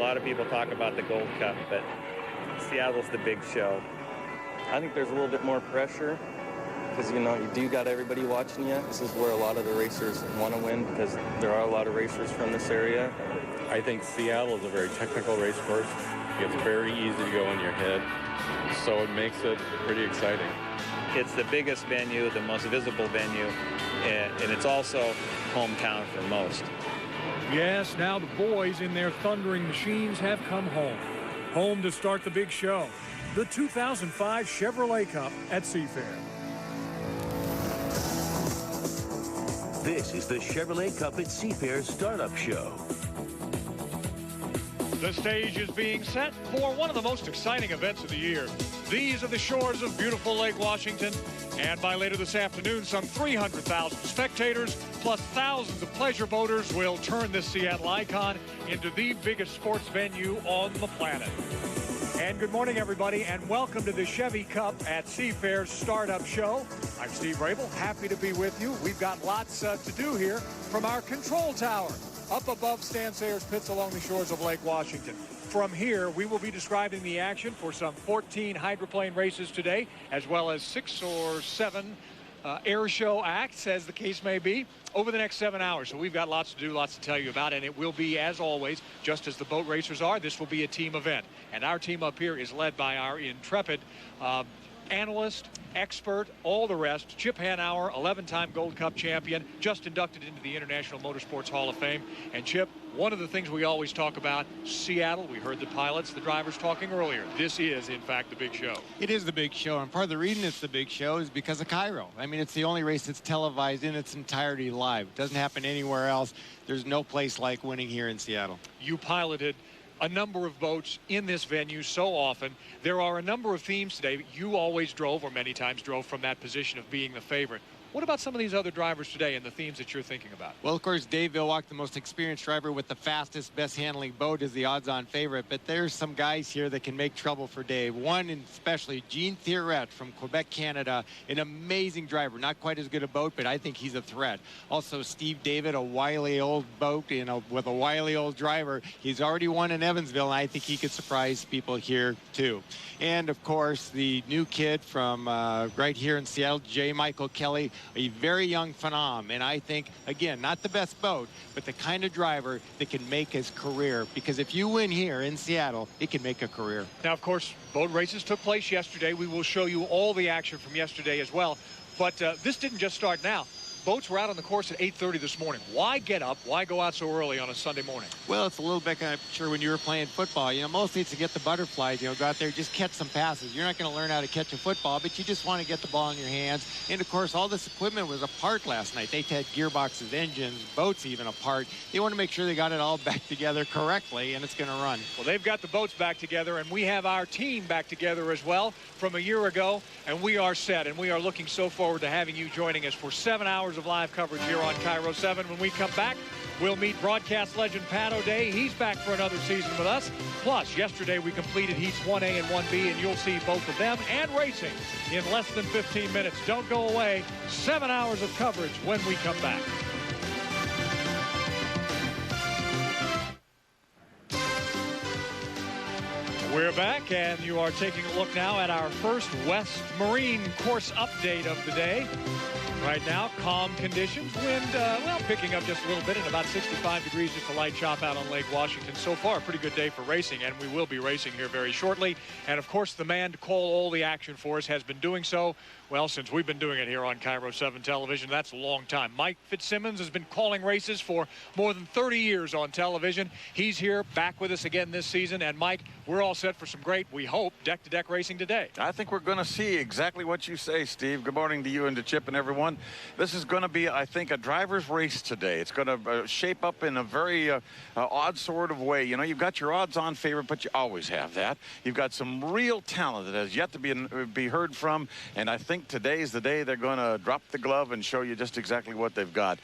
lot of people talk about the Gold Cup, but Seattle's the big show. I think there's a little bit more pressure because, you know, you do got everybody watching you. This is where a lot of the racers want to win because there are a lot of racers from this area. I think Seattle is a very technical race course. It's very easy to go in your head, so it makes it pretty exciting. It's the biggest venue, the most visible venue, and it's also hometown for most. Yes, now the boys in their thundering machines have come home. Home to start the big show, the 2005 Chevrolet Cup at Seafair. This is the Chevrolet Cup at Seafair Startup Show. The stage is being set for one of the most exciting events of the year. These are the shores of beautiful Lake Washington, and by later this afternoon, some 300,000 spectators plus thousands of pleasure boaters will turn this Seattle icon into the biggest sports venue on the planet. And good morning, everybody, and welcome to the Chevy Cup at Seafair's Startup Show. I'm Steve Rabel, happy to be with you. We've got lots to do here from our control tower up above Stan Sayers Pits along the shores of Lake Washington. From here, we will be describing the action for some 14 hydroplane races today, as well as 6 or 7 air show acts, as the case may be, over the next 7 hours. So we've got lots to do, lots to tell you about, and it will be, as always, just as the boat racers are, this will be a team event. And our team up here is led by our intrepid analyst, expert, all the rest, Chip Hanauer, 11-time Gold Cup champion, just inducted into the International Motorsports Hall of Fame. And Chip, one of the things we always talk about, Seattle, we heard the pilots, the drivers talking earlier. This is, in fact, the big show. It is the big show, and part of the reason it's the big show is because of KIRO. I mean, it's the only race that's televised in its entirety live. It doesn't happen anywhere else. There's no place like winning here in Seattle. You piloted a number of boats in this venue so often. There are a number of themes today. You always drove, or many times drove, from that position of being the favorite. What about some of these other drivers today and the themes that you're thinking about? Well, of course, Dave Villwalk, the most experienced driver with the fastest, best handling boat, is the odds-on favorite. But there's some guys here that can make trouble for Dave. One, especially, Jean Thierret from Quebec, Canada, an amazing driver. Not quite as good a boat, but I think he's a threat. Also, Steve David, a wily old boat, you know, with a wily old driver. He's already won in Evansville, and I think he could surprise people here, too. And, of course, the new kid from right here in Seattle, J. Michael Kelly, a very young phenom, and I think, again, not the best boat, but the kind of driver that can make his career, because if you win here in Seattle, it can make a career. Now, of course, boat races took place yesterday. We will show you all the action from yesterday as well, but this didn't just start now. Boats were out on the course at 8:30 this morning. Why get up? Why go out so early on a Sunday morning? Well, it's a little bit, I'm sure, when you were playing football. You know, mostly it's to get the butterflies, you know, go out there, just catch some passes. You're not going to learn how to catch a football, but you just want to get the ball in your hands. And, of course, all this equipment was apart last night. They had gearboxes, engines, boats even apart. They want to make sure they got it all back together correctly, and it's going to run. Well, they've got the boats back together, and we have our team back together as well from a year ago, and we are set, and we are looking so forward to having you joining us for 7 hours of live coverage here on KIRO 7. When we come back, we'll meet broadcast legend Pat O'Day. He's back for another season with us. Plus, yesterday we completed Heats 1A and 1B, and you'll see both of them and racing in less than 15 minutes. Don't go away. 7 hours of coverage when we come back. We're back, and you are taking a look now at our first West Marine course update of the day. Right now, calm conditions. Wind, well, picking up just a little bit, and about 65 degrees, just a light chop out on Lake Washington. So far, a pretty good day for racing, and we will be racing here very shortly. And, of course, the man to call all the action for us has been doing so, well, since we've been doing it here on KIRO 7 television. That's a long time. Mike Fitzsimmons has been calling races for more than 30 years on television. He's here, back with us again this season. And, Mike, we're all set for some great, we hope, deck-to-deck racing today. I think we're going to see exactly what you say, Steve. Good morning to you and to Chip and everyone. This is going to be, I think, a driver's race today. It's going to shape up in a very odd sort of way. You know, you've got your odds-on favorite, but you always have that. You've got some real talent that has yet to be heard from, and I think today's the day they're going to drop the glove and show you just exactly what they've got.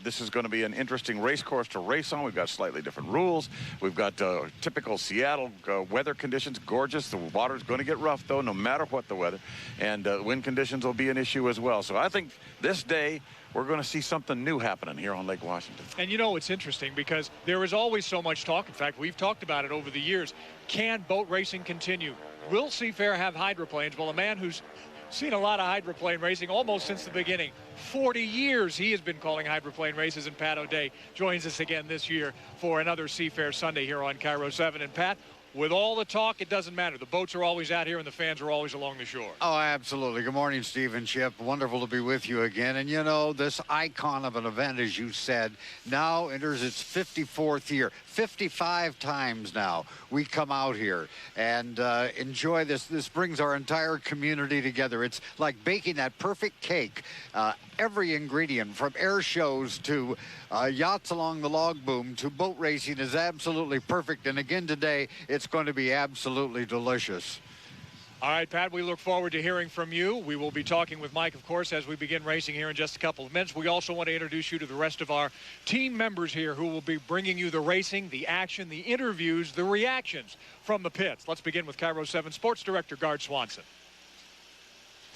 This is going to be an interesting race course to race on. We've got slightly different rules. We've got typical Seattle weather conditions, gorgeous. The water's going to get rough, though, no matter what the weather, and wind conditions will be an issue as well. So I think this day we're going to see something new happening here on Lake Washington. And you know, it's interesting because there is always so much talk. In fact, we've talked about it over the years. Can boat racing continue? Will Seafair have hydroplanes? Well, a man who's seen a lot of hydroplane racing almost since the beginning. 40 years he has been calling hydroplane races, and Pat O'Day joins us again this year for another Seafair Sunday here on KIRO 7. And Pat, with all the talk, it doesn't matter. The boats are always out here and the fans are always along the shore. Oh, absolutely. Good morning, Steve and Chip. Wonderful to be with you again. And, you know, this icon of an event, as you said, now enters its 54th year. 55 times now we come out here and enjoy this. This brings our entire community together. It's like baking that perfect cake. Every ingredient, from air shows to yachts along the log boom to boat racing, is absolutely perfect. And again today, it's going to be absolutely delicious. All right, Pat, we look forward to hearing from you. We will be talking with Mike, of course, as we begin racing here in just a couple of minutes. We also want to introduce you to the rest of our team members here who will be bringing you the racing, the action, the interviews, the reactions from the pits. Let's begin with KIRO 7 Sports Director Gard Swanson.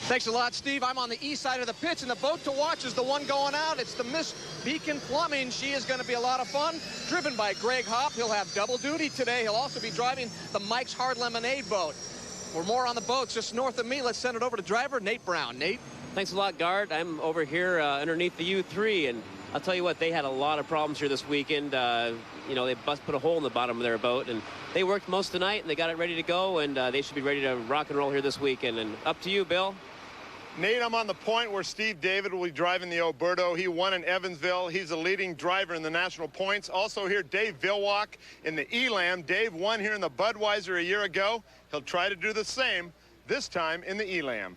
Thanks a lot, Steve. I'm on the east side of the pits, and the boat to watch is the one going out. It's the Miss Beacon Plumbing. She is going to be a lot of fun. Driven by Greg Hopp. He'll have double duty today. He'll also be driving the Mike's Hard Lemonade boat. For more on the boats just north of me, let's send it over to driver Nate Brown. Nate? Thanks a lot, Gard. I'm over here underneath the U3, and I'll tell you what, they had a lot of problems here this weekend. You know, they put a hole in the bottom of their boat, and they worked most of the night, and they got it ready to go, and they should be ready to rock and roll here this weekend. And up to you, Bill. Nate, I'm on the point where Steve David will be driving the Oberto. He won in Evansville. He's the leading driver in the national points. Also here, Dave Vilwalk in the Elam. Dave won here in the Budweiser a year ago. He'll try to do the same this time in the Elam.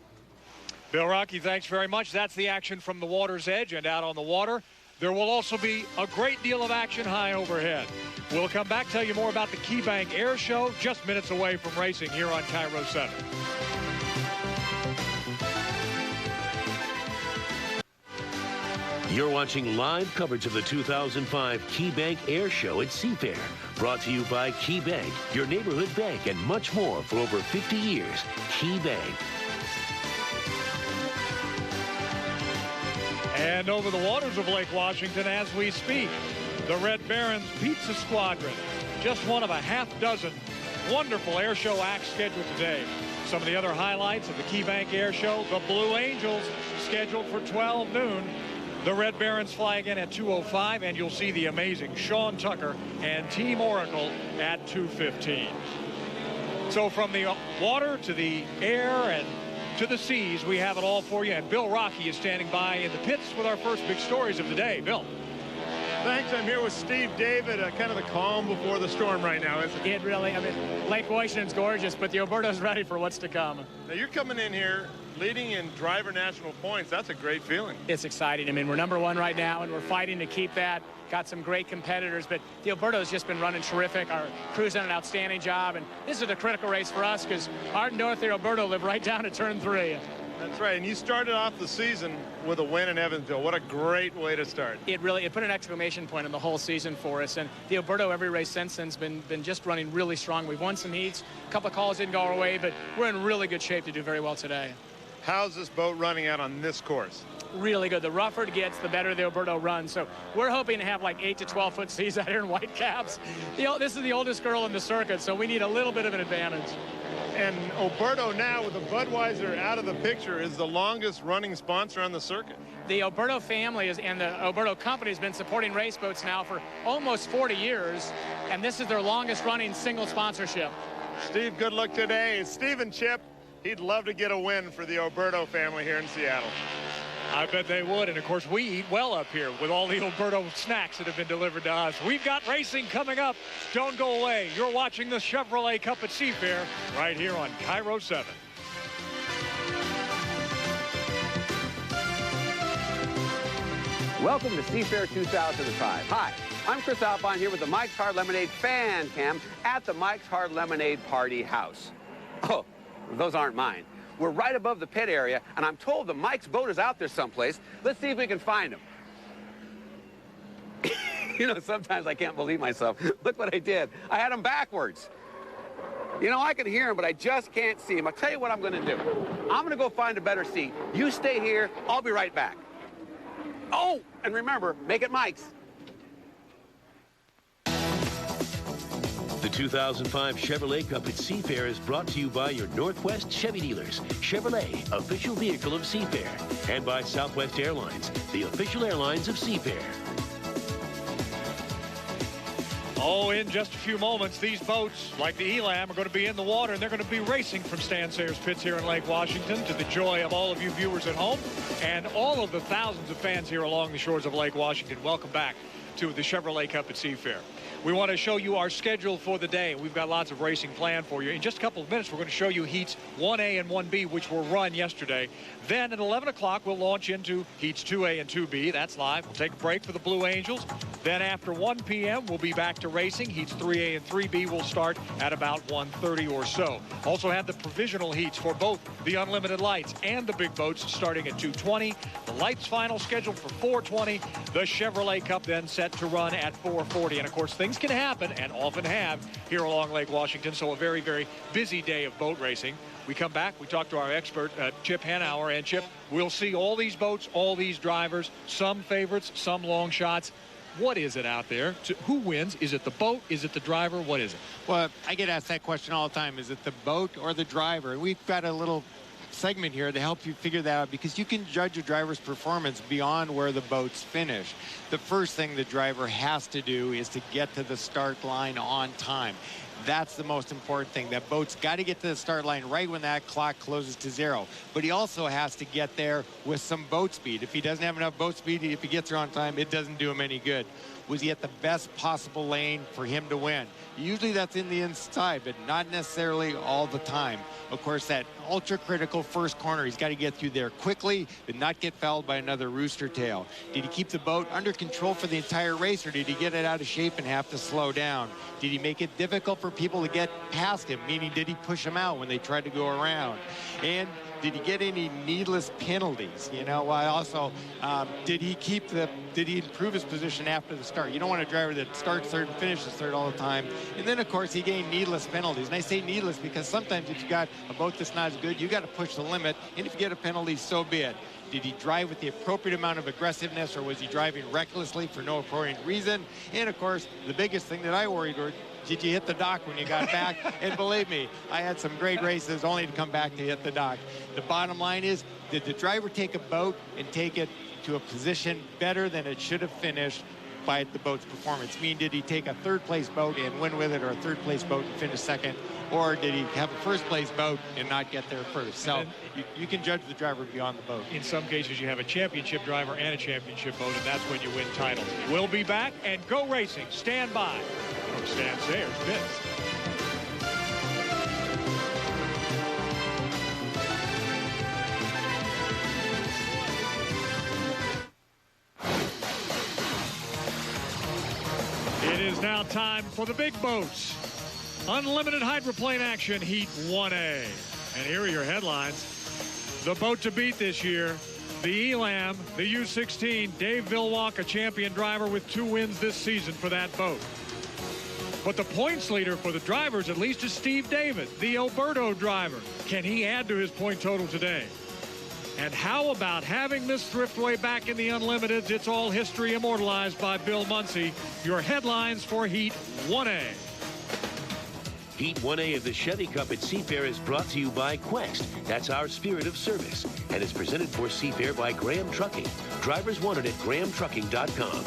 Bill Rocky, thanks very much. That's the action from the water's edge and out on the water. There will also be a great deal of action high overhead. We'll come back, tell you more about the KeyBank Air Show just minutes away from racing here on KIRO 7. You're watching live coverage of the 2005 KeyBank Air Show at Seafair. Brought to you by KeyBank, your neighborhood bank, and much more for over 50 years. KeyBank. And over the waters of Lake Washington as we speak, the Red Barons Pizza Squadron. Just one of a half dozen wonderful air show acts scheduled today. Some of the other highlights of the KeyBank Air Show, the Blue Angels scheduled for 12 noon. The Red Barons fly again at 2:05, and you'll see the amazing Sean Tucker and Team Oracle at 2:15. So from the water to the air and to the seas, we have it all for you. And Bill Rocky is standing by in the pits with our first big stories of the day. Bill. Thanks. I'm here with Steve David, kind of the calm before the storm right now, isn't it? It really, I mean, Lake Washington's gorgeous, but the Oberto's ready for what's to come. Now you're coming in here leading in driver national points. That's a great feeling. It's exciting. I mean, we're #1 right now, and we're fighting to keep that. Got some great competitors, but the Oberto's just been running terrific. Our crew's done an outstanding job, and this is a critical race for us because Art and Dorothy Oberto live right down at turn 3. That's right, and you started off the season with a win in Evansville. What a great way to start. It put an exclamation point on the whole season for us, and the Oberto every race since then's been just running really strong. We've won some heats, a couple of calls didn't go our way, but we're in really good shape to do very well today. How's this boat running out on this course? Really good. The rougher it gets, the better the Oberto runs. So we're hoping to have like 8 to 12 foot seas out here in white caps. This is the oldest girl in the circuit, so we need a little bit of an advantage. And Oberto now, with the Budweiser out of the picture, is the longest running sponsor on the circuit. The Oberto family and the Oberto company has been supporting race boats now for almost 40 years, and this is their longest running single sponsorship. Steve, good luck today. Steve and Chip, he'd love to get a win for the Oberto family here in Seattle. I bet they would. And, of course, we eat well up here with all the Oberto snacks that have been delivered to us. We've got racing coming up. Don't go away. You're watching the Chevrolet Cup at Seafair right here on KIRO 7. Welcome to Seafair 2005. Hi, I'm Chris Alpine here with the Mike's Hard Lemonade fan cam at the Mike's Hard Lemonade Party House. Oh, those aren't mine. We're right above the pit area, and I'm told the Mike's boat is out there someplace. Let's see if we can find him. You know, sometimes I can't believe myself. Look what I did. I had him backwards. You know, I can hear him, but I just can't see him. I'll tell you what I'm going to do. I'm going to go find a better seat. You stay here. I'll be right back. Oh, and remember, make it Mike's. The 2005 Chevrolet Cup at Seafair is brought to you by your Northwest Chevy dealers, Chevrolet, official vehicle of Seafair, and by Southwest Airlines, the official airlines of Seafair. Oh, in just a few moments, these boats, like the Elam, are going to be in the water, and they're going to be racing from Stan Sayers pits here in Lake Washington, to the joy of all of you viewers at home and all of the thousands of fans here along the shores of Lake Washington. Welcome back to the Chevrolet Cup at Seafair. We want to show you our schedule for the day. We've got lots of racing planned for you. In just a couple of minutes, we're going to show you heats 1A and 1B, which were run yesterday. Then at 11 o'clock, we'll launch into heats 2A and 2B. That's live. We'll take a break for the Blue Angels. Then after 1 p.m., we'll be back to racing. Heats 3A and 3B will start at about 1:30 or so. Also have the provisional heats for both the Unlimited Lights and the big boats starting at 2:20. The Lights final scheduled for 4:20. The Chevrolet Cup then set to run at 4:40. And, of course, things can happen, and often have, here along Lake Washington. So a very, very busy day of boat racing. We come back, we talk to our expert, Chip Hanauer. And, Chip, we'll see all these boats, all these drivers, some favorites, some long shots. What is it out there? Who wins? Is it the boat? Is it the driver? What is it? Well, I get asked that question all the time. Is it the boat or the driver? We've got a little segment here to help you figure that out, because you can judge a driver's performance beyond where the boats finish. The first thing the driver has to do is to get to the start line on time. That's the most important thing. That boat's got to get to the start line right when that clock closes to 0. But he also has to get there with some boat speed. If he doesn't have enough boat speed, if he gets there on time, it doesn't do him any good. Was he at the best possible lane for him to win? Usually that's in the inside, but not necessarily all the time. Of course, that ultra critical first corner, he's got to get through there quickly, but not get fouled by another rooster tail. Did he keep the boat under control for the entire race, or did he get it out of shape and have to slow down? Did he make it difficult for people to get past him, meaning did he push them out when they tried to go around? And did he get any needless penalties? You know, also, did he improve his position after the start? You don't want a driver that starts third and finishes third all the time. And then, of course, he gained needless penalties. And I say needless because sometimes if you got a boat that's not as good, you got to push the limit. And if you get a penalty, so be it. Did he drive with the appropriate amount of aggressiveness, or was he driving recklessly for no appropriate reason? And, of course, the biggest thing that I worried was, did you hit the dock when you got back? And believe me, I had some great races only to come back to hit the dock. The bottom line is, did the driver take a boat and take it to a position better than it should have finished by the boat's performance? Meaning, did he take a third-place boat and win with it, or a third-place boat and finish second? Or did he have a first-place boat and not get there first? So you can judge the driver beyond the boat. In some cases, you have a championship driver and a championship boat, and that's when you win titles. We'll be back, and go racing. Stand by from Stan Sayers pits. It is now time for the big boats. Unlimited hydroplane action, Heat 1A. And here are your headlines. The boat to beat this year, the Elam, the U-16. Dave Villwalk, a champion driver with 2 wins this season for that boat. But the points leader for the drivers, at least, is Steve David, the Alberto driver. Can he add to his point total today? And how about having Miss Thriftway back in the Unlimiteds? It's all history immortalized by Bill Muncie. Your headlines for Heat 1A. Heat 1A of the Chevy Cup at Seafair is brought to you by Quest. That's our spirit of service. And is presented for Seafair by Graham Trucking. Drivers wanted at grahamtrucking.com.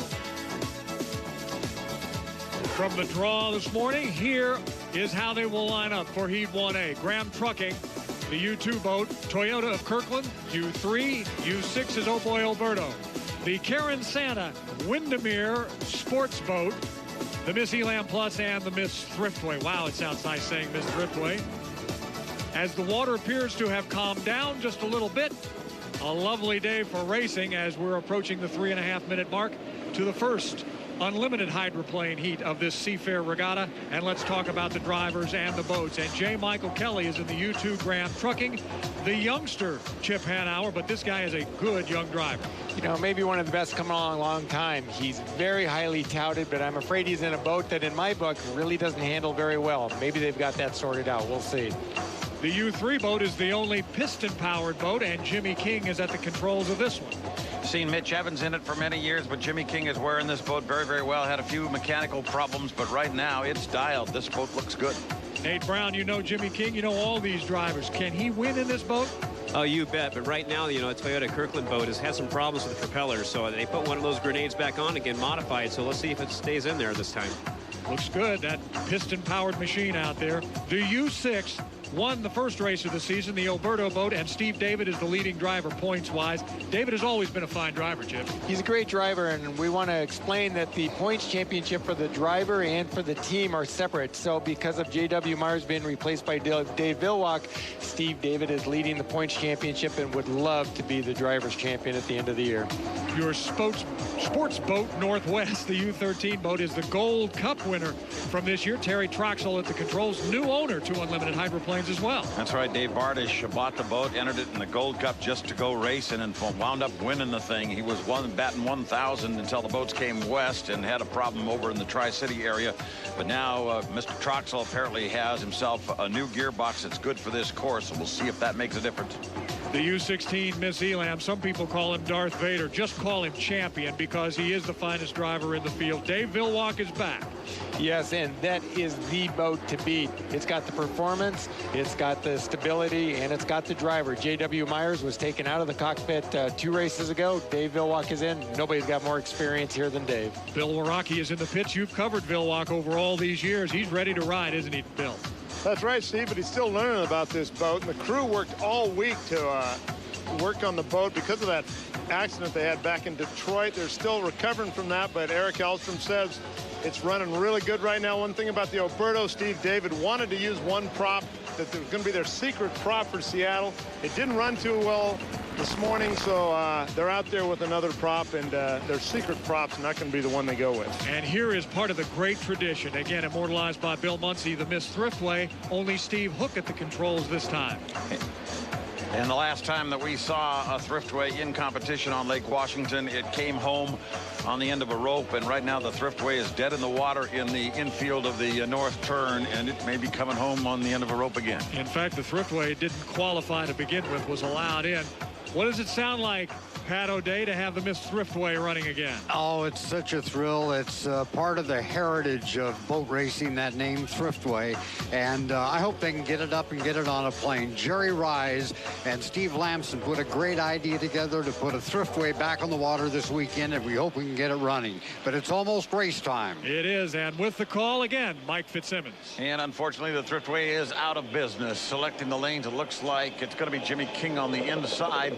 From the draw this morning, here is how they will line up for Heat 1A. Graham Trucking, the U2 boat. Toyota of Kirkland, U3. U6 is Oh Boy Alberto. The Karen Santa Windermere sports boat. The Miss Elam Plus and the Miss Thriftway. Wow, it sounds nice saying Miss Thriftway. As the water appears to have calmed down just a little bit, a lovely day for racing as we're approaching the 3.5-minute mark to the first unlimited hydroplane heat of this Seafair regatta. And let's talk about the drivers and the boats. And J. Michael Kelly is in the U2 Graham Trucking. The youngster Chip Hanauer, but this guy is a good young driver. You know, maybe one of the best come along a long time. He's very highly touted, but I'm afraid he's in a boat that in my book really doesn't handle very well. Maybe they've got that sorted out. We'll see. The U3 boat is the only piston-powered boat, and Jimmy King is at the controls of this one. Seen Mitch Evans in it for many years, but Jimmy King is wearing this boat very, very well. Had a few mechanical problems, but right now it's dialed. This boat looks good. Nate Brown, you know Jimmy King, you know all these drivers. Can he win in this boat? Oh, you bet. But right now, you know, a Toyota Kirkland boat has had some problems with the propellers, so they put one of those grenades back on again, modified. So let's see if it stays in there this time. Looks good, that piston-powered machine out there. The U6 won the first race of the season, the Alberto boat, and Steve David is the leading driver points-wise. David has always been a fine driver, Chip. He's a great driver, and we want to explain that the points championship for the driver and for the team are separate. So because of J.W. Myers being replaced by Dave Villwock, Steve David is leading the points championship and would love to be the driver's champion at the end of the year. Your sports boat Northwest, the U13 boat, is the Gold Cup winner from this year. Terry Troxell at the controls, new owner to Unlimited Hydroplanes as well. That's right. Dave Bardish bought the boat, entered it in the Gold Cup just to go racing, and wound up winning the thing. He was batting 1,000 until the boats came west and had a problem over in the Tri-City area. But now Mr. Troxell apparently has himself a new gearbox that's good for this course, and we'll see if that makes a difference. The U16 Miss Elam, some people call him Darth Vader. Just call him champion because he is the finest driver in the field. Dave Villwock is back. Yes, and that is the boat to beat. It's got the performance, it's got the stability, and it's got the driver. J.W. Myers was taken out of the cockpit 2 races ago. Dave Villwock is in. Nobody's got more experience here than Dave. Bill Waraki is in the pits. You've covered Villwock over all these years. He's ready to ride, isn't he, Bill? That's right, Steve, but he's still learning about this boat, and the crew worked all week to work on the boat because of that accident they had back in Detroit. They're still recovering from that, but Eric Elstrom says it's running really good right now. One thing about the Alberto, Steve David wanted to use one prop that was going to be their secret prop for Seattle. It didn't run too well this morning, so they're out there with another prop, and their secret prop's not going to be the one they go with. And here is part of the great tradition, again immortalized by Bill Muncy, the Miss Thriftway. Only Steve Hook at the controls this time. And the last time that we saw a Thriftway in competition on Lake Washington, it came home on the end of a rope, and right now the Thriftway is dead in the water in the infield of the north turn, and it may be coming home on the end of a rope again. In fact, the Thriftway didn't qualify to begin with, was allowed in. What does it sound like, Pat O'Day, to have the Miss Thriftway running again? Oh, it's such a thrill. It's part of the heritage of boat racing, that name Thriftway. And I hope they can get it up and get it on a plane. Jerry Rise and Steve Lamson put a great idea together to put a Thriftway back on the water this weekend, and we hope we can get it running. But it's almost race time. It is, and with the call again, Mike Fitzsimmons. And unfortunately, the Thriftway is out of business. Selecting the lanes, it looks like it's going to be Jimmy King on the inside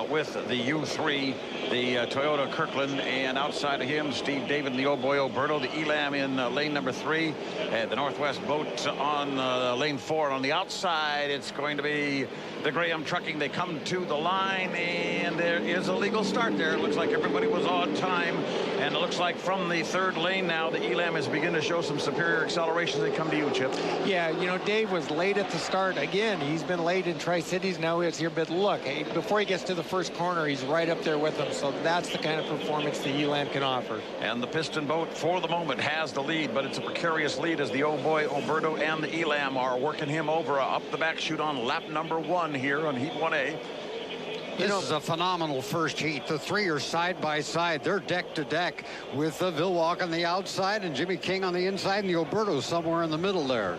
with the U3, the Toyota Kirkland, and outside of him, Steve David and the old boy Alberto, the Elam in lane number 3, and the Northwest boat on lane 4. And on the outside, it's going to be the Graham Trucking. They come to the line, and there is a legal start there. It looks like everybody was on time, and it looks like from the 3rd lane now, the Elam is beginning to show some superior acceleration. They come to you, Chip. Yeah, you know, Dave was late at the start. Again, he's been late in Tri-Cities. Now he's here, but look, hey, before he gets to the first corner, he's right up there with them. So that's the kind of performance the Elam can offer. And the piston boat, for the moment, has the lead, but it's a precarious lead as the old boy Alberto and the Elam are working him over up the back chute on lap number 1 here on Heat 1A. This is a phenomenal first heat. The 3 are side by side. They're deck to deck with the Villwock on the outside and Jimmy King on the inside, and the Alberto somewhere in the middle there.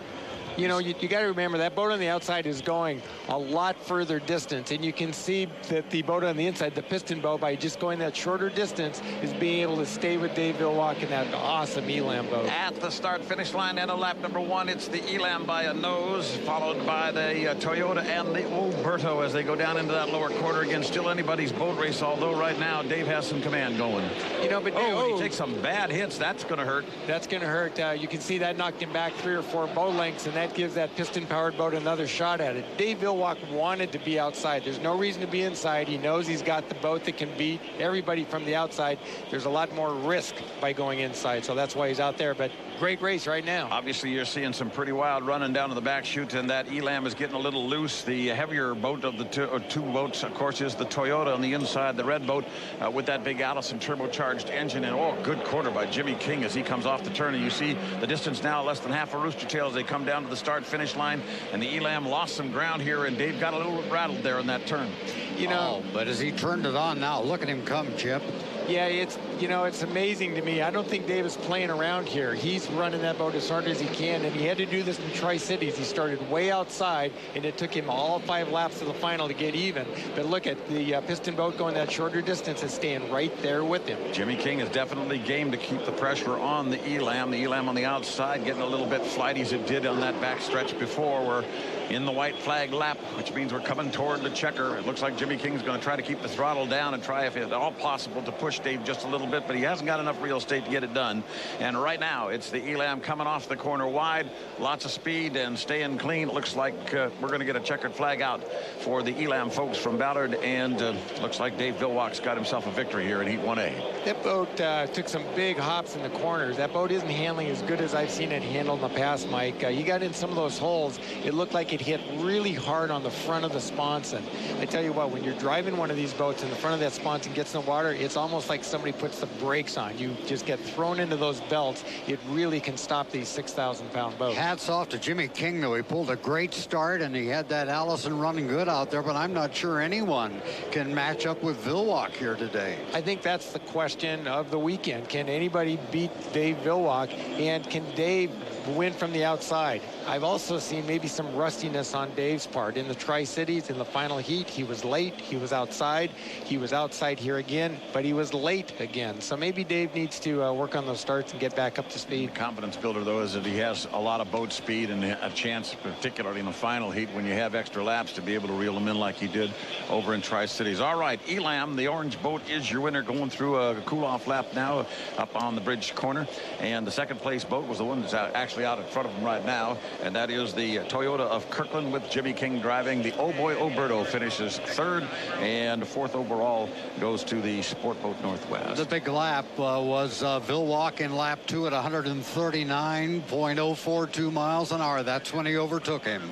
You know, you got to remember that boat on the outside is going a lot further distance, and you can see that the boat on the inside, the piston boat, by just going that shorter distance, is being able to stay with Dave Villwock in that awesome Elam boat. At the start-finish line and a lap number 1, it's the Elam by a nose, followed by the Toyota and the Alberto as they go down into that lower quarter. Again, still anybody's boat race, although right now Dave has some command going. You know, but he takes some bad hits. That's going to hurt. That's going to hurt. You can see that knocked him back 3 or 4 boat lengths, and that gives that piston-powered boat another shot at it. Dave Villwock wanted to be outside. There's no reason to be inside. He knows he's got the boat that can beat everybody from the outside. There's a lot more risk by going inside, so that's why he's out there. But great race right now. Obviously, you're seeing some pretty wild running down to the back chute, and that Elam is getting a little loose. The heavier boat of the two boats, of course, is the Toyota on the inside, the red boat with that big Allison turbocharged engine. And oh, good quarter by Jimmy King as he comes off the turn. And you see the distance now less than half a rooster tail as they come down to the start-finish line. And the Elam lost some ground here, and Dave got a little rattled there in that turn. You know. Oh, but as he turned it on now, look at him come, Chip. Yeah, it's, you know, it's amazing to me. I don't think Dave is playing around here. He's running that boat as hard as he can, and he had to do this in Tri-Cities. He started way outside, and it took him all 5 laps to the final to get even. But look at the piston boat going that shorter distance and staying right there with him. Jimmy King is definitely game to keep the pressure on the Elam. The Elam on the outside getting a little bit flighty as it did on that back stretch before. We're in the white flag lap, which means we're coming toward the checker. It looks like Jimmy King's going to try to keep the throttle down and try, if at all possible, to push Dave just a little bit, but he hasn't got enough real estate to get it done. And right now, it's the Elam coming off the corner wide. Lots of speed and staying clean. It looks like we're going to get a checkered flag out for the Elam folks from Ballard, and looks like Dave Vilwach's got himself a victory here in Heat 1A. That boat took some big hops in the corners. That boat isn't handling as good as I've seen it handled in the past, Mike. You got in some of those holes. It looked like it hit really hard on the front of the sponson. I tell you what, when you're driving one of these boats and the front of that sponson gets in the water, it's almost like somebody puts the brakes on. You just get thrown into those belts. It really can stop these 6,000-pound boats. Hats off to Jimmy King, though. He pulled a great start, and he had that Allison running good out there, but I'm not sure anyone can match up with Vilwach here today. I think that's the question of the weekend. Can anybody beat Dave Vilwach, and can Dave win from the outside? I've also seen maybe some rustiness on Dave's part. In the Tri-Cities, in the final heat, he was late. He was outside. He was outside here again, but he was late again. So maybe Dave needs to work on those starts and get back up to speed. The confidence builder, though, is that he has a lot of boat speed and a chance, particularly in the final heat, when you have extra laps, to be able to reel them in like he did over in Tri-Cities. All right, Elam, the orange boat, is your winner, going through a cool-off lap now up on the bridge corner. And the second place boat was the one that's actually out in front of him right now, and that is the Toyota of Kirkland with Jimmy King driving. The Oh Boy Oberto finishes 3rd, and 4th overall goes to the Sport Boat Northwest. The big lap was Vilwach in lap 2 at 139.042 miles an hour. That's when he overtook him.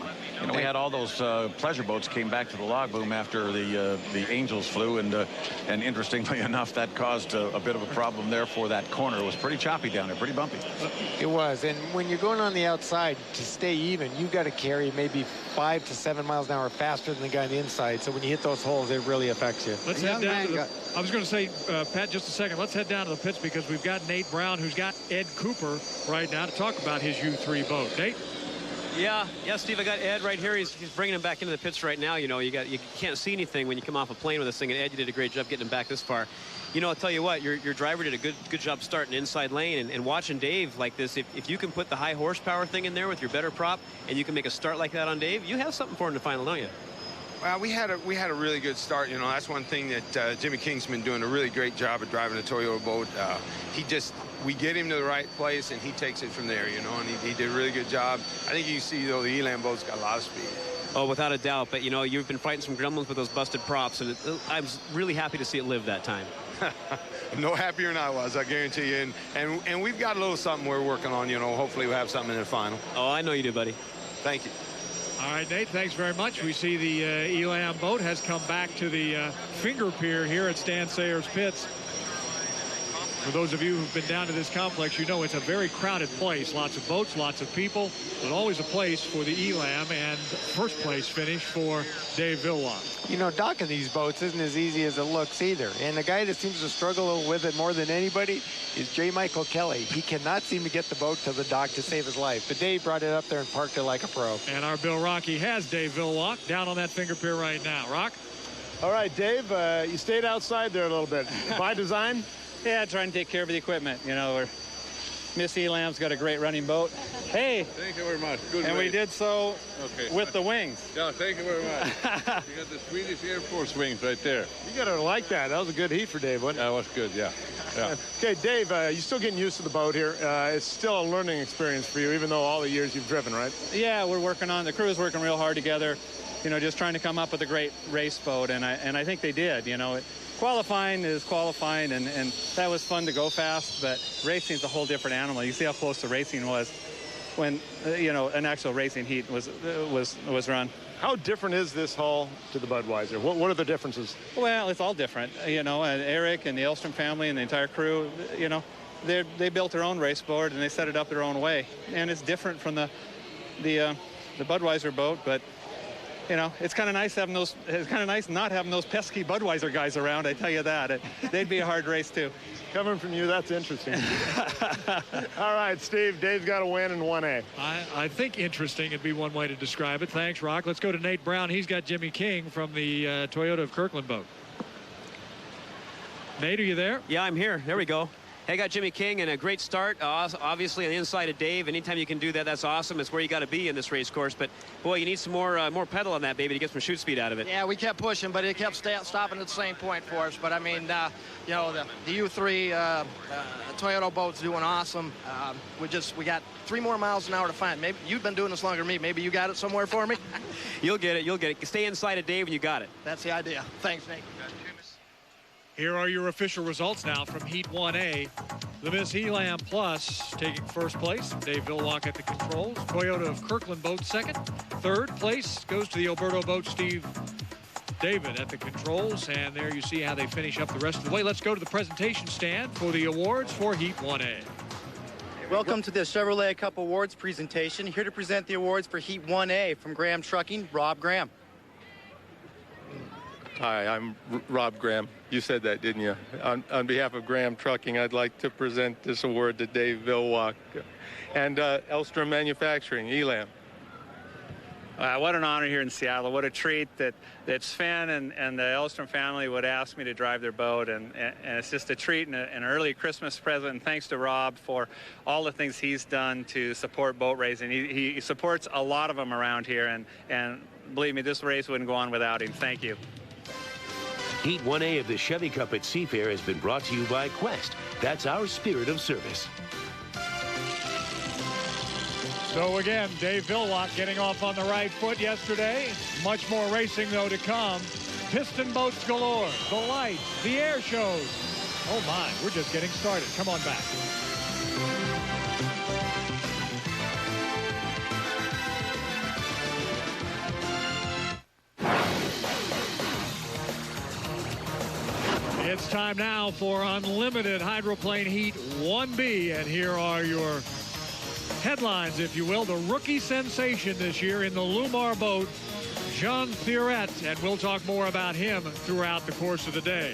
You know, we had all those pleasure boats came back to the log boom after the Angels flew, and interestingly enough, that caused a bit of a problem there for that corner. It was pretty choppy down there, pretty bumpy. It was, and when you're going on the outside to stay even, you've got to carry maybe 5 to 7 miles an hour faster than the guy on the inside. So when you hit those holes, it really affects you. Let's head down to I was going to say, Pat, just a second. Let's head down to the pits because we've got Nate Brown, who's got Ed Cooper right now to talk about his U3 boat. Nate? Yeah, Steve, I got Ed right here. He's bringing him back into the pits right now. You know, you can't see anything when you come off a plane with this thing, and Ed, you did a great job getting him back this far. You know, I'll tell you what, your driver did a good job starting inside lane, and watching Dave like this. If you can put the high horsepower thing in there with your better prop, and you can make a start like that on Dave, you have something for him to final, don't you? Well, we had a really good start. You know, that's one thing that Jimmy King's been doing a really great job of driving the Toyota boat. We get him to the right place, and he takes it from there, you know, and he did a really good job. I think you see, though, the Elam boat's got a lot of speed. Oh, without a doubt. But, you know, you've been fighting some gremlins with those busted props, and I was really happy to see it live that time. No happier than I was, I guarantee you. And we've got a little something we're working on, you know. Hopefully we'll have something in the final. Oh, I know you do, buddy. Thank you. All right, Nate, thanks very much. We see the Elam boat has come back to the finger pier here at Stan Sayers Pits. For those of you who've been down to this complex, you know it's a very crowded place. Lots of boats, lots of people, but always a place for the Elam, and first place finish for Dave Vilwach. You know, docking these boats isn't as easy as it looks either. And the guy that seems to struggle with it more than anybody is J. Michael Kelly. He cannot seem to get the boat to the dock to save his life. But Dave brought it up there and parked it like a pro. And our Bill Rocky has Dave Vilwach down on that finger pier right now. Rock? All right, Dave, you stayed outside there a little bit. By design? Yeah, trying to take care of the equipment. You know, Miss Elam's got a great running boat. Hey! Thank you very much. Good and race. we did so with the wings. Yeah, thank you very much. You got the Swedish Air Force wings right there. You got to like that. That was a good heat for Dave, wasn't it? That was good, yeah. Okay, Dave, you're still getting used to the boat here. It's still a learning experience for you, even though all the years you've driven, right? Yeah, we're working on, the crew is working real hard together, you know, just trying to come up with a great race boat, and I think they did, you know. Qualifying is qualifying, and that was fun to go fast, but racing's a whole different animal. You see how close the racing was when, you know, an actual racing heat was run. How different is this hull to the Budweiser? What are the differences? Well, it's all different, you know, and Eric and the Elstrom family and the entire crew, you know, they built their own race board and they set it up their own way. And it's different from the Budweiser boat, but you know, it's kind of nice having those. It's kind of nice not having those pesky Budweiser guys around. I tell you that. They'd be a hard race too. Coming from you, that's interesting. All right, Steve. Dave's got a win in 1A. I think interesting would be one way to describe it. Thanks, Rock. Let's go to Nate Brown. He's got Jimmy King from the Toyota of Kirkland boat. Nate, are you there? Yeah, I'm here. There we go. Hey, got Jimmy King and a great start. Obviously on the inside of Dave. Anytime you can do that, that's awesome. It's where you got to be in this race course. But boy, you need some more pedal on that baby to get some shoot speed out of it. Yeah, we kept pushing, but it kept stopping at the same point for us. But I mean, you know, the U3 Toyota boat's doing awesome. We got 3 more miles an hour to find. Maybe you've been doing this longer than me. Maybe you got it somewhere for me. You'll get it. You'll get it. Stay inside of Dave, and you got it. That's the idea. Thanks, Nate. Here are your official results now from Heat 1A. The Miss Elam Plus taking first place. Dave Villwalk at the controls. Toyota of Kirkland boat second. Third place goes to the Alberto boat, Steve David at the controls. And there you see how they finish up the rest of the way. Let's go to the presentation stand for the awards for Heat 1A. Welcome to the Chevrolet Cup Awards presentation. Here to present the awards for Heat 1A from Graham Trucking, Rob Graham. Hi, I'm Rob Graham. You said that, didn't you? On behalf of Graham Trucking, I'd like to present this award to Dave Villwalk and Elstrom Manufacturing, Elam. What an honor here in Seattle. What a treat that Sven and the Elstrom family would ask me to drive their boat. And it's just a treat and an early Christmas present. And thanks to Rob for all the things he's done to support boat racing. He supports a lot of them around here. And believe me, this race wouldn't go on without him. Thank you. Heat 1A of the Chevy Cup at Seafair has been brought to you by Quest. That's our spirit of service. So again, Dave Villwalk getting off on the right foot yesterday. Much more racing, though, to come. Piston boats galore, the lights, the air shows. Oh, my, we're just getting started. Come on back. It's time now for Unlimited Hydroplane Heat 1B, and here are your headlines, if you will. The rookie sensation this year in the Lumar boat, Jean Thierret, and we'll talk more about him throughout the course of the day.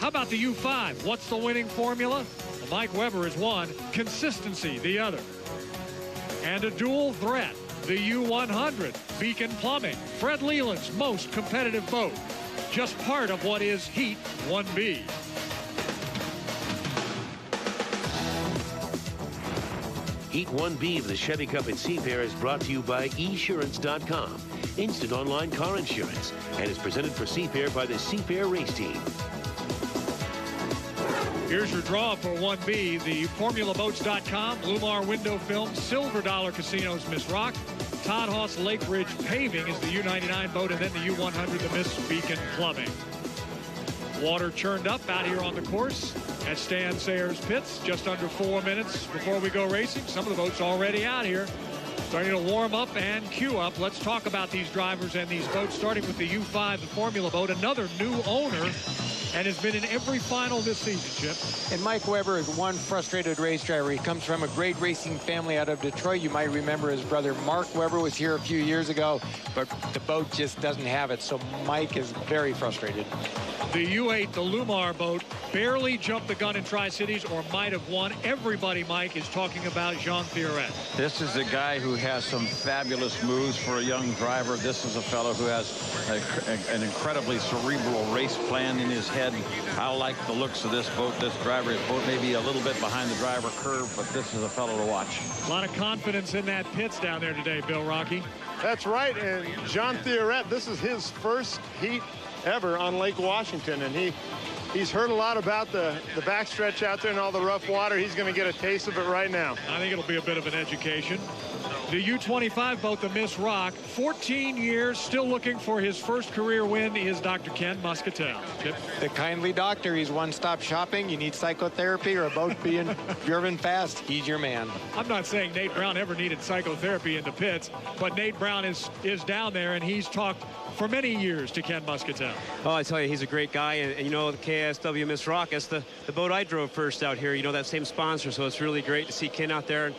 How about the U5? What's the winning formula? Well, Mike Weber is one, consistency the other. And a dual threat, the U100, Beacon Plumbing, Fred Leland's most competitive boat. Just part of what is Heat 1B. Heat 1B of the Chevy Cup at Seafair is brought to you by esurance.com, instant online car insurance, and is presented for Seafair by the Seafair Race Team. Here's your draw for 1B, the formulaboats.com, Lumar Window Film, Silver Dollar Casinos, Miss Rock, Todd Haas Lake Ridge Paving is the U99 boat, and then the U100, the Miss Beacon Plumbing. Water churned up out here on the course at Stan Sayers Pits, just under 4 minutes before we go racing. Some of the boats already out here, starting to warm up and queue up. Let's talk about these drivers and these boats, starting with the U5, the Formula boat, another new owner, and has been in every final this season, Chip. And Mike Weber is one frustrated race driver. He comes from a great racing family out of Detroit. You might remember his brother Mark Weber was here a few years ago, but the boat just doesn't have it, so Mike is very frustrated. The U8, the Lumar boat, barely jumped the gun in Tri-Cities or might have won. Everybody, Mike, is talking about Jean Thierret. This is a guy who has some fabulous moves for a young driver. This is a fellow who has an incredibly cerebral race plan in his head. I like the looks of this boat. This driver, his boat may be a little bit behind the driver curve, but this is a fellow to watch. A lot of confidence in that pits down there today, Bill Rocky. That's right, and Jean Thierret, this is his first heat ever on Lake Washington, and he's heard a lot about the backstretch out there and all the rough water. He's going to get a taste of it right now. I think it'll be a bit of an education. The U25 boat, the Miss Rock, 14 years, still looking for his first career win, is Dr. Ken Muscatel. Chip? The kindly doctor. He's one-stop shopping. You need psychotherapy or a boat being driven fast, he's your man. I'm not saying Nate Brown ever needed psychotherapy in the pits, but Nate Brown is down there, and he's talked for many years to Ken Muscatel. Oh, I tell you, he's a great guy. And you know, the KSW Miss Rock, that's the boat I drove first out here. You know, that same sponsor, so it's really great to see Ken out there.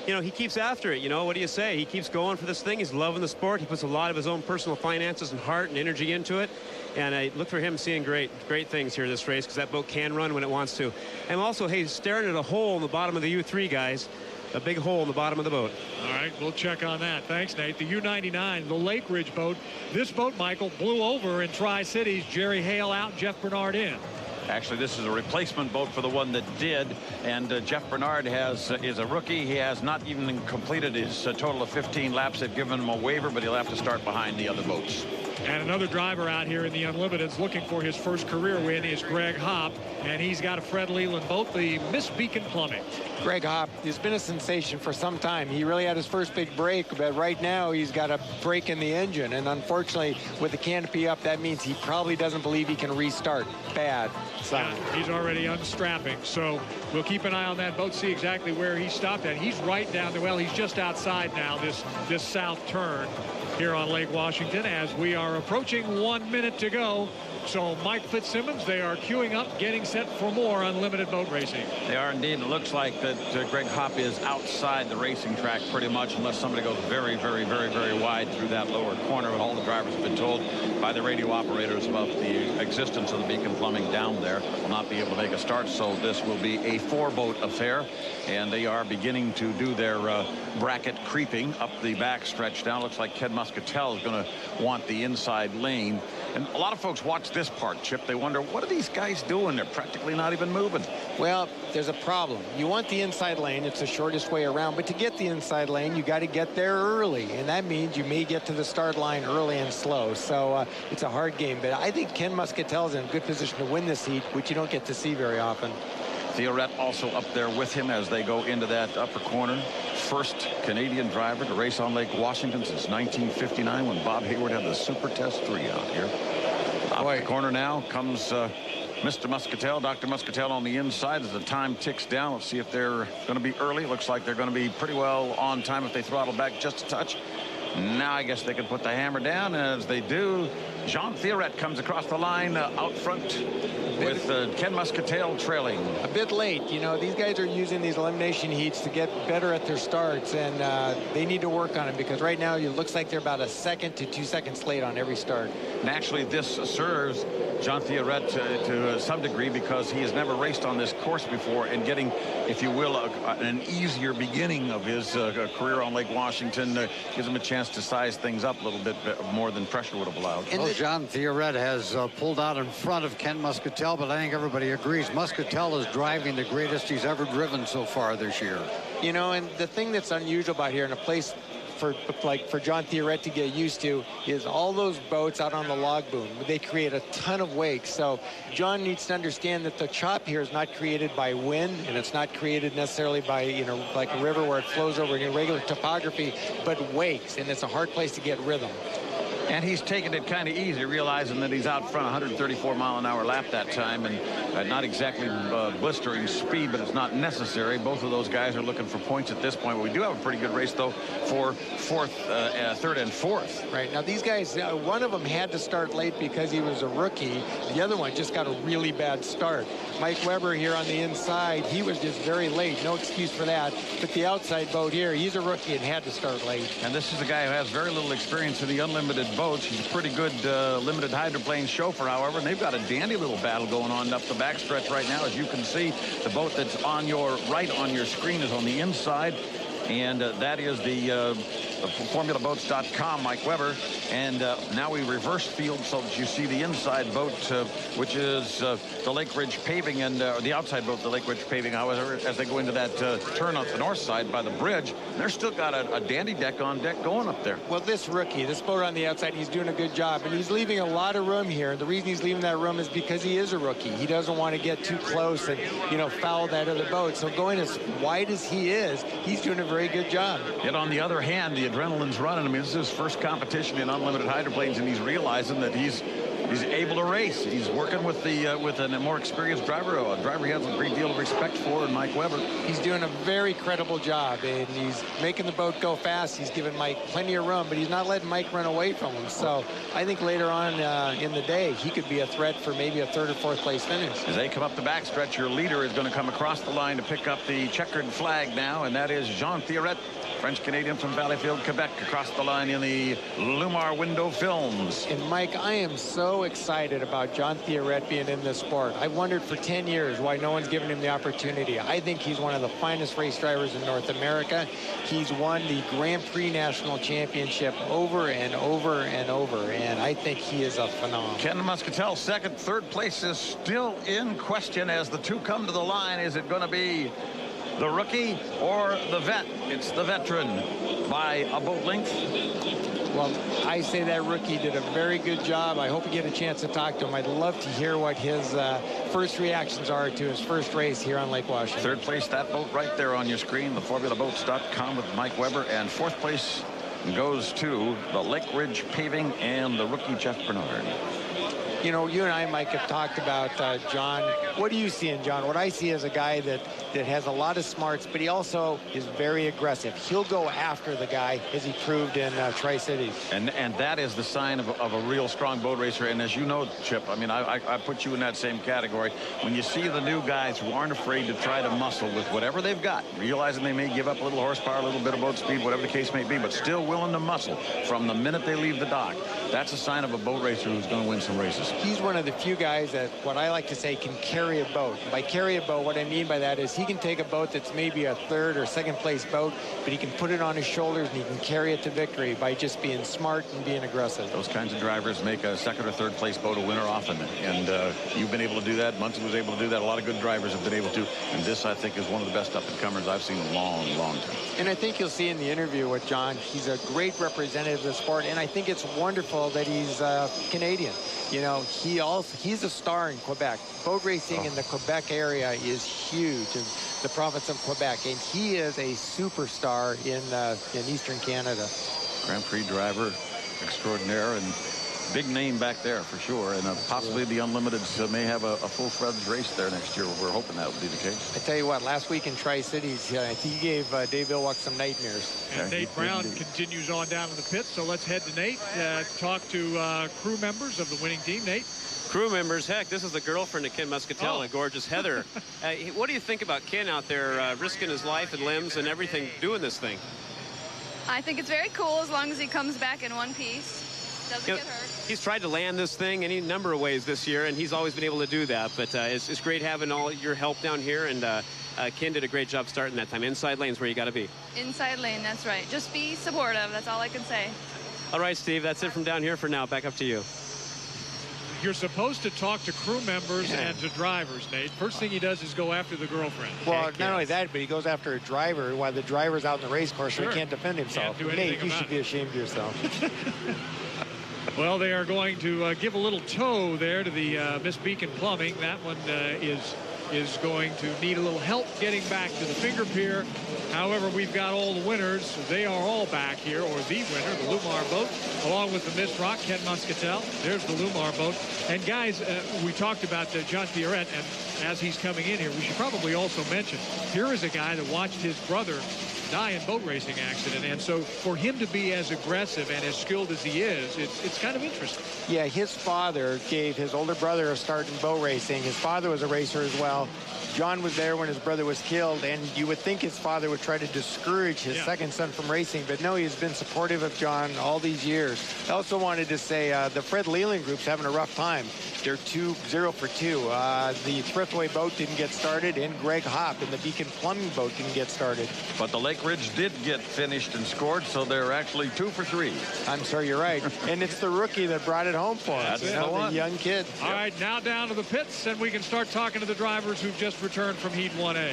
you know, he keeps after it. You know, what do you say? He keeps going for this thing. He's loving the sport. He puts a lot of his own personal finances and heart and energy into it. And I look for him seeing great things here this race, because that boat can run when it wants to. And also, hey, staring at a hole in the bottom of the U3, guys. A big hole in the bottom of the boat. All right, we'll check on that. Thanks, Nate. The U-99, the Lake Ridge boat. This boat, Michael, blew over in Tri-Cities. Jerry Hale out, Jeff Bernard in. Actually, this is a replacement boat for the one that did, and Jeff Bernard is a rookie. He has not even completed his total of 15 laps. They've given him a waiver, but he'll have to start behind the other boats. And another driver out here in the Unlimiteds looking for his first career win is Greg Hopp, and he's got a Fred Leland boat, the Miss Beacon Plumbing. Greg Hopp has been a sensation for some time. He really had his first big break, but right now he's got a break in the engine, and unfortunately with the canopy up, that means he probably doesn't believe he can restart. Bad sign. Yeah, he's already unstrapping, so we'll keep an eye on that boat, see exactly where he stopped at. He's right down the well. He's just outside now, this south turn here on Lake Washington, as we are approaching 1 minute to go. So Mike Fitzsimmons, they are queuing up, getting set for more unlimited boat racing. They are indeed. It looks like that Greg Hopp is outside the racing track pretty much, unless somebody goes very, very, very, very wide through that lower corner. But all the drivers have been told by the radio operators about the existence of the Beacon Plumbing down there. Will not be able to make a start, so this will be a 4-boat affair. And they are beginning to do their bracket creeping up the back stretch down. Looks like Ken Muscatel is going to want the inside lane. And a lot of folks watch this part, Chip. They wonder, what are these guys doing? They're practically not even moving. Well, there's a problem. You want the inside lane. It's the shortest way around. But to get the inside lane, you got to get there early. And that means you may get to the start line early and slow. So it's a hard game. But I think Ken Muscatel is in a good position to win this heat, which you don't get to see very often. Theoret also up there with him as they go into that upper corner. First Canadian driver to race on Lake Washington since 1959, when Bob Hayward had the Super Test 3 out here. Up the corner now comes Mr. Muscatel, Dr. Muscatel on the inside as the time ticks down. Let's see if they're going to be early. Looks like they're going to be pretty well on time if they throttle back just a touch. Now I guess they can put the hammer down, and as they do, Jean Theoret comes across the line out front with Ken Muscatel trailing. A bit late. You know, these guys are using these elimination heats to get better at their starts, and they need to work on it, because right now it looks like they're about 1 second to 2 seconds late on every start. And actually this serves Jean Theoret to some degree, because he has never raced on this course before, and getting, if you will, an easier beginning of his career on Lake Washington gives him a chance to size things up a little bit more than pressure would have allowed. Well, Jean Theoret has pulled out in front of Ken Muscatel, but I think everybody agrees Muscatel is driving the greatest he's ever driven so far this year. You know, and the thing that's unusual about here in a place for John Theoret to get used to is all those boats out on the log boom. They create a ton of wake. So John needs to understand that the chop here is not created by wind, and it's not created necessarily by, you know, like a river where it flows over in irregular topography, but wakes, and it's a hard place to get rhythm. And he's taking it kind of easy, realizing that he's out front 134-mile-an-hour lap that time, and not exactly blistering speed, but it's not necessary. Both of those guys are looking for points at this point. But we do have a pretty good race, though, for third and fourth. Right. Now, these guys, one of them had to start late because he was a rookie. The other one just got a really bad start. Mike Weber here on the inside, he was just very late. No excuse for that. But the outside boat here, he's a rookie and had to start late. And this is a guy who has very little experience in the unlimited boats. He's a pretty good limited hydroplane chauffeur, however, and they've got a dandy little battle going on up the backstretch right now. As you can see, the boat that's on your right on your screen is on the inside, and that is the formulaboats.com, Mike Weber. And now we reverse field so that you see the inside boat, which is the Lake Ridge paving, and the outside boat, the Lake Ridge paving. However, as they go into that turn on the north side by the bridge, they're still got a dandy deck on deck going up there. Well, this rookie, this boat on the outside, he's doing a good job, and he's leaving a lot of room here. The reason he's leaving that room is because he is a rookie. He doesn't want to get too close and, you know, foul that other boat. So going as wide as he is, he's doing a very good job. Yet on the other hand, the adrenaline's running. I mean, this is his first competition in unlimited hydroplanes, and he's realizing that he's he's able to race. He's working with a more experienced driver, a driver he has a great deal of respect for, and Mike Weber. He's doing a very credible job, and he's making the boat go fast. He's giving Mike plenty of room, but he's not letting Mike run away from him. So I think later on in the day, he could be a threat for maybe a 3rd or 4th place finish. As they come up the backstretch, your leader is going to come across the line to pick up the checkered flag now, and that is Jean Thierret, French-Canadian from Valleyfield, Quebec, across the line in the Lumar Window Films. And Mike, I am so excited about Jean Thierret being in this sport. I've wondered for 10 years why no one's given him the opportunity. I think he's one of the finest race drivers in North America. He's won the Grand Prix National Championship over and over and over, and I think he is a phenomenon. Ken Muscatel, second. 3rd place is still in question as the two come to the line. Is it going to be the rookie or the vet? It's the veteran by a boat length. Well, I say that rookie did a very good job. I hope you get a chance to talk to him. I'd love to hear what his first reactions are to his first race here on Lake Washington. 3rd place, that boat right there on your screen, theformulaboats.com with Mike Weber. And 4th place goes to the Lake Ridge Paving and the rookie Jeff Bernard. You know, you and I, Mike, have talked about John. What do you see in John? What I see is a guy that has a lot of smarts, but he also is very aggressive. He'll go after the guy, as he proved in Tri-Cities. And that is the sign of a real strong boat racer. And as you know, Chip, I mean, I put you in that same category. When you see the new guys who aren't afraid to try to muscle with whatever they've got, realizing they may give up a little horsepower, a little bit of boat speed, whatever the case may be, but still willing to muscle from the minute they leave the dock, that's a sign of a boat racer who's going to win some races. He's one of the few guys that, what I like to say, can carry a boat. By carry a boat, what I mean by that is he can take a boat that's maybe a 3rd or 2nd place boat, but he can put it on his shoulders and he can carry it to victory by just being smart and being aggressive. Those kinds of drivers make a 2nd or 3rd place boat a winner often, and you've been able to do that. Muncie was able to do that. A lot of good drivers have been able to, and this, I think, is one of the best up-and-comers I've seen in a long, long time. And I think you'll see in the interview with John, he's a great representative of the sport, and I think it's wonderful that he's Canadian. You know, he's a star in Quebec. Boat racing in the Quebec area is huge in the province of Quebec, and he is a superstar in Eastern Canada. Grand Prix driver extraordinaire and big name back there for sure, and possibly the Unlimiteds may have a full-fledged race there next year. We're hoping that will be the case. I tell you what, last week in Tri-Cities, he gave Dave Villwock some nightmares. And Nate Brown continues on down to the pit, so let's head to Nate, talk to crew members of the winning team. Nate? Crew members, heck, this is the girlfriend of Ken Muscatel, a gorgeous Heather. What do you think about Ken out there risking his life and limbs and everything doing this thing? I think it's very cool as long as he comes back in one piece. Doesn't get hurt. He's tried to land this thing any number of ways this year, and he's always been able to do that. But it's great having all your help down here, and Ken did a great job starting that time. Inside lane's where you got to be. Inside lane, that's right. Just be supportive. That's all I can say. All right, Steve, that's it from down here for now. Back up to you. You're supposed to talk to crew members and to drivers, Nate. First thing he does is go after the girlfriend. Well, not only that, but he goes after a driver while the driver's out in the race course, so he can't defend himself. Nate, you should be ashamed of yourself. Well, they are going to give a little tow there to the Miss Beacon Plumbing. That one is going to need a little help getting back to the finger pier. However, we've got all the winners. They are all back here, or the winner, the Lumar boat, along with the Miss Rock, Ken Muscatel. There's the Lumar boat. And guys, we talked about Jean Thierret, and as he's coming in here, we should probably also mention, here is a guy that watched his brother die in boat racing accident, and so for him to be as aggressive and as skilled as he is, it's kind of interesting. Yeah, his father gave his older brother a start in boat racing. His father was a racer as well. John was there when his brother was killed, and you would think his father would try to discourage his second son from racing, but no, he's been supportive of John all these years. I also wanted to say the Fred Leland group's having a rough time. They're 0 for 2. The Thriftway boat didn't get started, and Greg Hopp and the Beacon Plumbing boat didn't get started. But the Lake Ridge did get finished and scored, so they're actually 2 for 3. I'm sorry, you're right. And it's the rookie that brought it home for us. That's the young kid. All right, now down to the pits, and we can start talking to the drivers who've just returned from Heat 1A.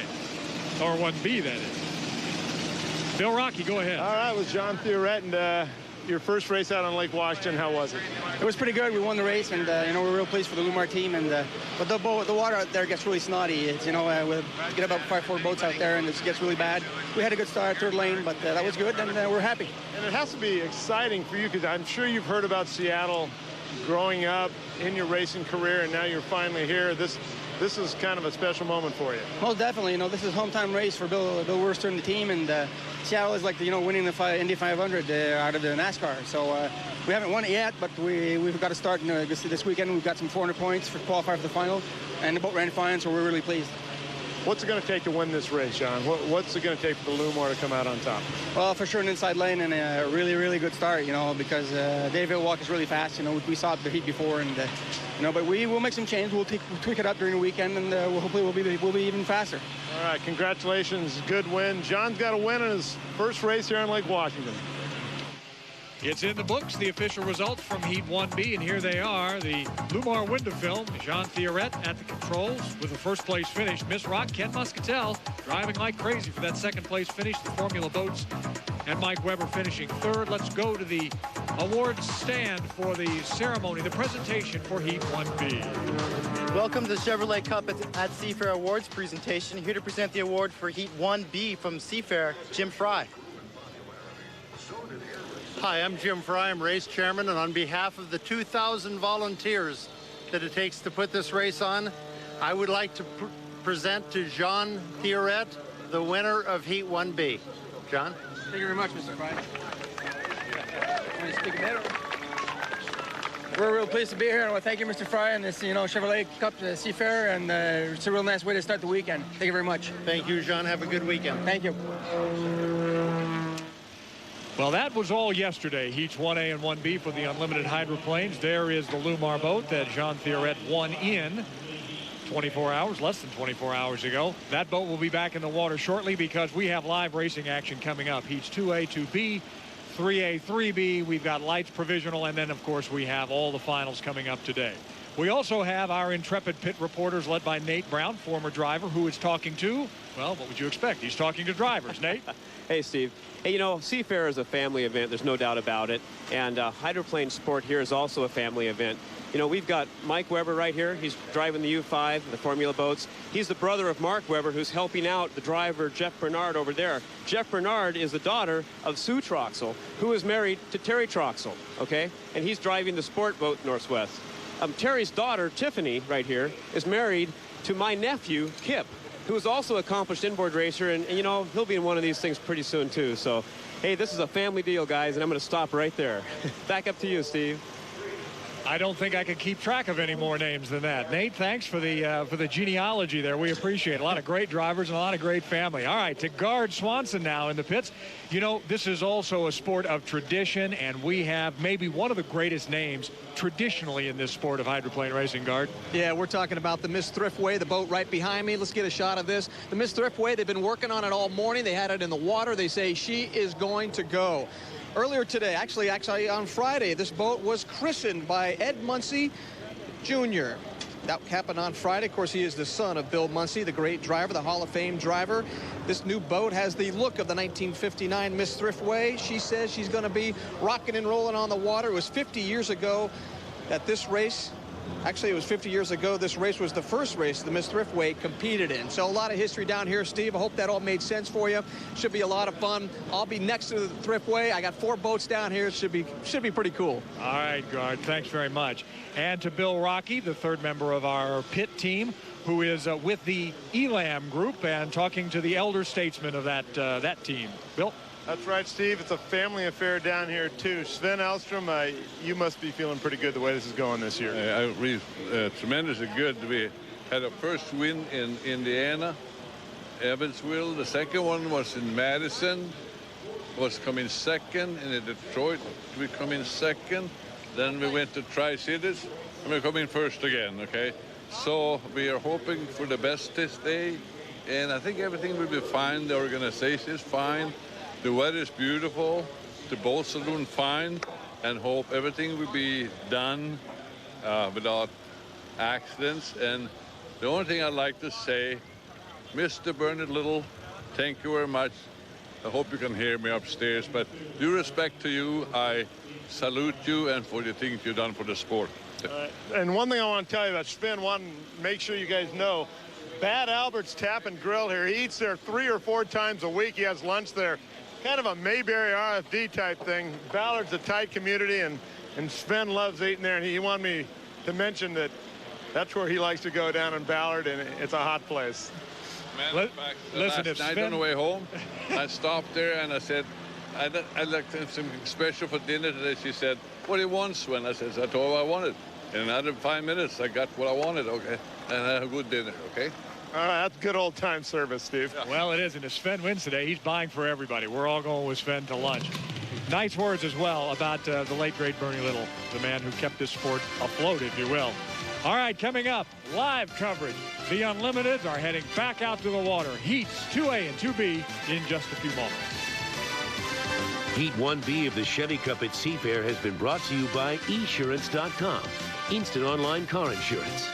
Or 1B, that is. Bill Rocky, go ahead. All right, with Jean Thierret, and your first race out on Lake Washington, how was it? It was pretty good. We won the race, and we're real pleased for the Lumar team. And but the water out there gets really snotty. It's, we get about 5-4 boats out there, and it gets really bad. We had a good start, third lane, but that was good, and we're happy. And it has to be exciting for you, because I'm sure you've heard about Seattle growing up in your racing career, and now you're finally here. This is kind of a special moment for you. Most definitely. This is hometown race for Bill Wurster and the team, and Seattle is like winning the Indy 500 out of the NASCAR. So we haven't won it yet, but we've got to start this weekend. We've got some 400 points for qualify for the final, and the boat ran fine, so we're really pleased. What's it going to take to win this race, John? What's it going to take for the Lumar to come out on top? Well, for sure an inside lane and a really, really good start, because Dave Villewalk is really fast. We saw it the heat before, and but we will make some change. We'll tweak it up during the weekend, and hopefully we'll be even faster. All right, congratulations, good win. John's got a win in his first race here on Lake Washington. It's in the books, the official results from Heat 1B, and here they are. The Lumar window film, Jean Theoret at the controls with the first place finish. Miss Rock, Ken Muscatel driving like crazy for that second place finish. The Formula Boats and Mike Weber finishing third. Let's go to the awards stand for the ceremony, the presentation for Heat 1B. Welcome to the Chevrolet Cup at Seafair Awards presentation. Here to present the award for Heat 1B from Seafair, Jim Fry. Hi, I'm Jim Fry. I'm race chairman, and on behalf of the 2,000 volunteers that it takes to put this race on, I would like to present to Jean Theoret, the winner of Heat 1B. John? Thank you very much, Mr. Fry. Want to speak a bit? We're real pleased to be here. I want to thank you, Mr. Fry, and this, Chevrolet Cup Seafair, and it's a real nice way to start the weekend. Thank you very much. Thank you, Jean. Have a good weekend. Thank you. Well, that was all yesterday. Heats 1A and 1B for the unlimited hydroplanes. There is the Lumar boat that Jean Theoret won in 24 hours, less than 24 hours ago. That boat will be back in the water shortly because we have live racing action coming up. Heats 2A, 2B, 3A, 3B. We've got lights provisional, and then, of course, we have all the finals coming up today. We also have our intrepid pit reporters led by Nate Brown, former driver, who is talking to, well, what would you expect? He's talking to drivers. Nate? Hey, Steve. Hey, Seafair is a family event. There's no doubt about it. And hydroplane sport here is also a family event. We've got Mike Weber right here. He's driving the U5, the Formula Boats. He's the brother of Mark Weber, who's helping out the driver, Jeff Bernard, over there. Jeff Bernard is the daughter of Sue Troxel, who is married to Terry Troxel, okay? And he's driving the sport boat Northwest. Terry's daughter, Tiffany, right here, is married to my nephew, Kip, who is also an accomplished inboard racer, and he'll be in one of these things pretty soon, too. So, hey, this is a family deal, guys, and I'm going to stop right there. Back up to you, Steve. I don't think I could keep track of any more names than that. Nate, thanks for the genealogy there. We appreciate it. A lot of great drivers and a lot of great family. All right, to Gard Swanson now in the pits. This is also a sport of tradition, and we have maybe one of the greatest names traditionally in this sport of hydroplane racing, Gard. Yeah, we're talking about the Miss Thriftway, the boat right behind me. Let's get a shot of this. The Miss Thriftway, they've been working on it all morning. They had it in the water. They say she is going to go. Earlier today, actually on Friday, this boat was christened by Ed Muncie Jr. That happened on Friday. Of course, he is the son of Bill Muncie, the great driver, the Hall of Fame driver. This new boat has the look of the 1959 Miss Thriftway. She says she's going to be rocking and rolling on the water. It was 50 years ago that this race, actually it was 50 years ago, this race was the first race the Miss Thriftway competed in. So a lot of history down here, Steve. I hope that all made sense for you. Should be a lot of fun. I'll be next to the Thriftway. I got 4 boats down here. It should be pretty cool. All right, Gard, thanks very much. And to Bill Rocky, the third member of our pit team, who is with the Elam group and talking to the elder statesman of that team. Bill? That's right, Steve. It's a family affair down here, too. Sven Alstrom, you must be feeling pretty good the way this is going this year. Tremendously good. We had a first win in Indiana, Evansville. The second one was in Madison, was coming second. And in Detroit, we come in second. Then we went to Tri-Cities, and we're coming first again, okay? So we are hoping for the best this day, and I think everything will be fine. The organization is fine. The weather is beautiful, the boats are doing fine, and hope everything will be done without accidents. And the only thing I'd like to say, Mr. Bernard Little, thank you very much. I hope you can hear me upstairs, but due respect to you, I salute you and for the things you've done for the sport. And one thing I want to tell you about Sven, want to make sure you guys know, Bad Albert's Tap and Grill here. He eats there 3 or 4 times a week. He has lunch there. Kind of a Mayberry RFD type thing. Ballard's a tight community, and And Sven loves eating there, and he wanted me to mention that that's where he likes to go down in Ballard, and it's a hot place. Matter of fact, last night on the way home, I stopped there and I said, I'd like something special for dinner today. She said, what do you want, Sven? I said, I told her what I wanted. In another 5 minutes, I got what I wanted, okay? And I had a good dinner, okay? All right, that's good old-time service, Steve. Yeah. Well, it is, and if Sven wins today, he's buying for everybody. We're all going with Sven to lunch. Nice words as well about the late, great Bernie Little, the man who kept this sport afloat, if you will. All right, coming up, live coverage. The Unlimiteds are heading back out to the water. Heats 2A and 2B in just a few moments. Heat 1B of the Chevy Cup at Seafair has been brought to you by esurance.com. Instant online car insurance.